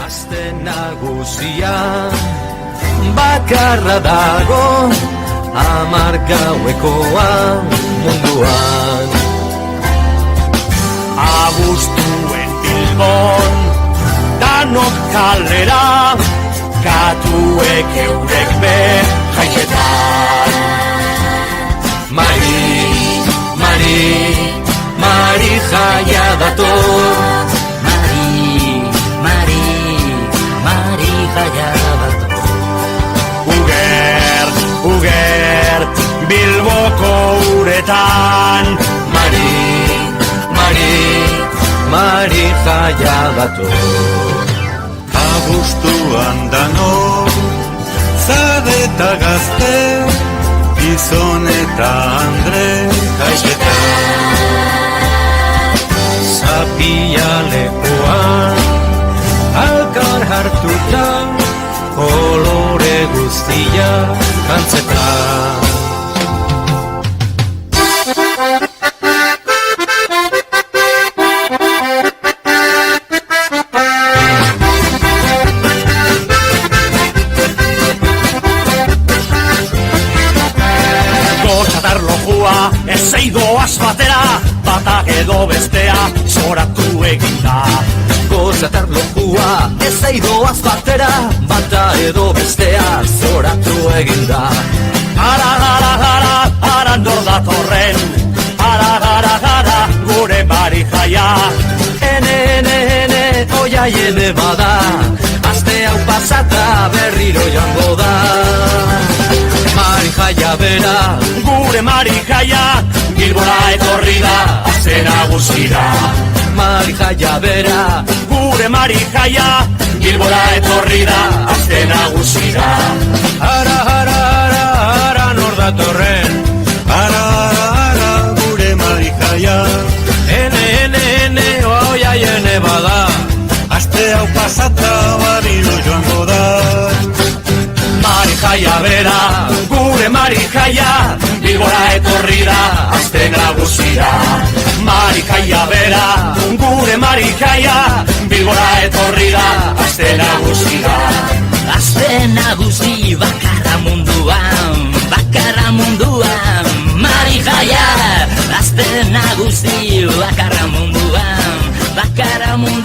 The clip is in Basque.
Aste nagusia bakarra dago, 10 gauekoa munduan. Abuztuen Bilbon danok kalera, katuek eurek be jaiketan. Mari, Mari, Mari jaia dator. Mari, Mari, Mari jaia dator. Uger, Uger, Bilboko uretan. Mari, Mari, Mari jaia dator. Abuztuan danok, zade eta gazte, gizon eta andre jaiketan. Zapia lepoan, alkar hartuta, kolore guztia jantzetan. Ezei doaz batera, batak edo bestea, zoratu eginda. Gozatar lokua, ezei doaz batera, bata edo bestea, zoratu eginda. Ara, ara, ara, ara nor datorren, ara, ara, ara, gure Mari jaia. Ene, ene, ene, oia ene bada, aste hau pasata berriro joango da. Mari jaia bera, Gure Mari jaia, Bilbora etorri da, aste nagusira. Mari jaia bera, Gure Mari jaia, Bilbora etorri da, aste nagusira. ara, ara, ara, ara nor datorren. Ara, ara, ara, gure Mari jaia. Ene, ene, ene, oia ene bada, Aste hau pasata barriro joango da. Mari jaia bera, gure Mari jaia, Bilbora etorri da, aste nagusira. Mari jaia bera, gure Mari jaia, Bilbora etorri da, aste nagusira. Aste nagusi bakarra munduan, bakarra munduan, Mari jaia. Aste nagusi bakarra munduan, bakarra munduan.